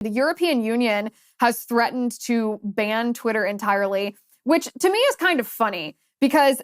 The European Union has threatened to ban Twitter entirely, which to me is kind of funny because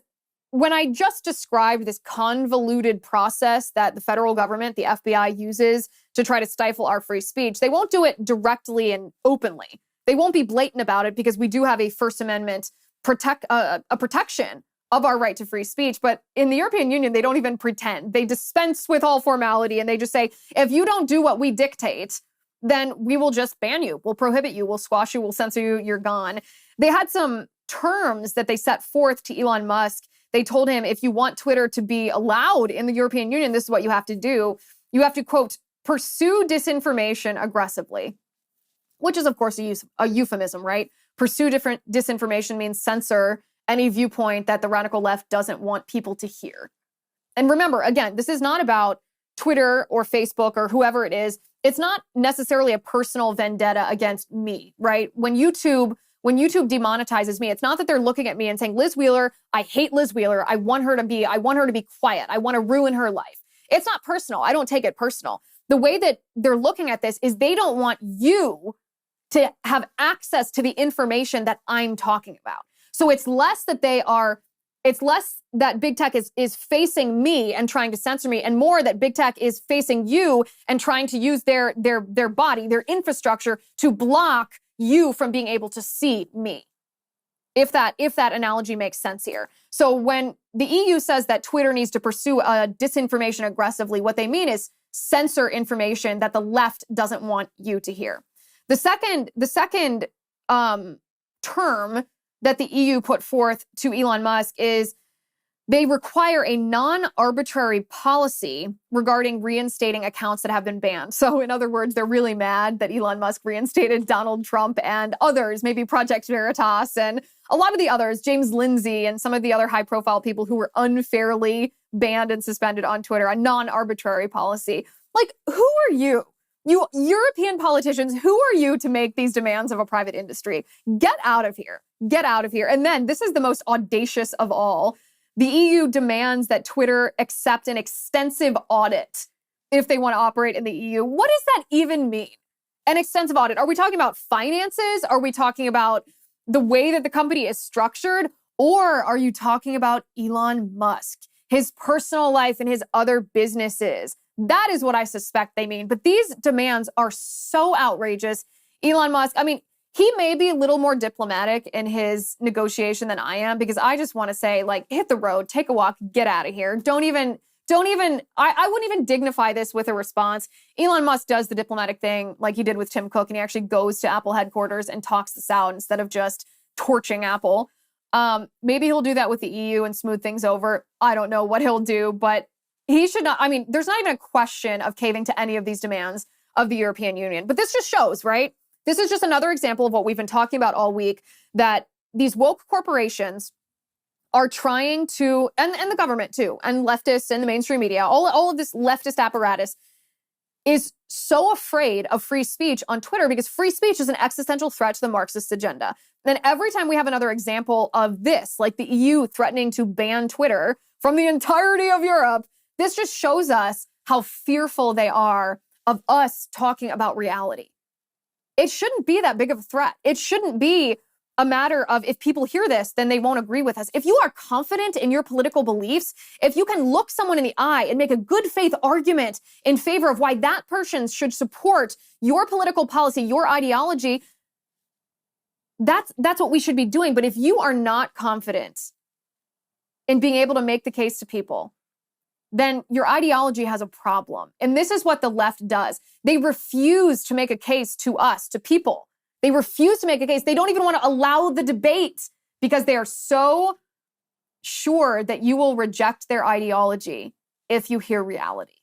when I just described this convoluted process that the federal government, the FBI, uses to try to stifle our free speech, they won't do it directly and openly. They won't be blatant about it because we do have a First Amendment protection of our right to free speech. But in the European Union, they don't even pretend. They dispense with all formality and they just say, if you don't do what we dictate, then we will just ban you. We'll prohibit you. We'll squash you. We'll censor you. You're gone. They had some terms that they set forth to Elon Musk. They told him, if you want Twitter to be allowed in the European Union, this is what you have to do. You have to, quote, pursue disinformation aggressively, which is, of course, a euphemism, right? Pursue disinformation means censor any viewpoint that the radical left doesn't want people to hear. And remember, again, this is not about Twitter or Facebook or whoever it is. It's not necessarily a personal vendetta against me, right? When YouTube demonetizes me, it's not that they're looking at me and saying, Liz Wheeler, I hate Liz Wheeler. I want her to be quiet. I want to ruin her life. It's not personal. I don't take it personal. The way that they're looking at this is they don't want you to have access to the information that I'm talking about. So it's less that big tech is facing me and trying to censor me, and more that big tech is facing you and trying to use their body, their infrastructure to block you from being able to see me. If that analogy makes sense here. So when the EU says that Twitter needs to pursue disinformation aggressively, what they mean is censor information that the left doesn't want you to hear. The second term that the EU put forth to Elon Musk is they require a non-arbitrary policy regarding reinstating accounts that have been banned. So in other words, they're really mad that Elon Musk reinstated Donald Trump and others, maybe Project Veritas and a lot of the others, James Lindsay and some of the other high-profile people who were unfairly banned and suspended on Twitter, a non-arbitrary policy. Like, who are you? You European politicians, who are you to make these demands of a private industry? Get out of here. Get out of here. And then this is the most audacious of all. The EU demands that Twitter accept an extensive audit if they want to operate in the EU. What does that even mean? An extensive audit? Are we talking about finances? Are we talking about the way that the company is structured? Or are you talking about Elon Musk, his personal life and his other businesses? That is what I suspect they mean. But these demands are so outrageous. Elon Musk, I mean, he may be a little more diplomatic in his negotiation than I am, because I just want to say, like, hit the road, take a walk, get out of here. I wouldn't even dignify this with a response. Elon Musk does the diplomatic thing like he did with Tim Cook, and he actually goes to Apple headquarters and talks this out instead of just torching Apple. Maybe he'll do that with the EU and smooth things over. I don't know what he'll do, but he should not. I mean, there's not even a question of caving to any of these demands of the European Union. But this just shows, right? This is just another example of what we've been talking about all week, that these woke corporations are trying to, and the government too, and leftists and the mainstream media, all of this leftist apparatus is so afraid of free speech on Twitter because free speech is an existential threat to the Marxist agenda. And every time we have another example of this, like the EU threatening to ban Twitter from the entirety of Europe, this just shows us how fearful they are of us talking about reality. It shouldn't be that big of a threat. It shouldn't be a matter of, if people hear this, then they won't agree with us. If you are confident in your political beliefs, if you can look someone in the eye and make a good faith argument in favor of why that person should support your political policy, your ideology, that's what we should be doing. But if you are not confident in being able to make the case to people, then your ideology has a problem. And this is what the left does. They refuse to make a case to us, to people. They refuse to make a case. They don't even want to allow the debate because they are so sure that you will reject their ideology if you hear reality.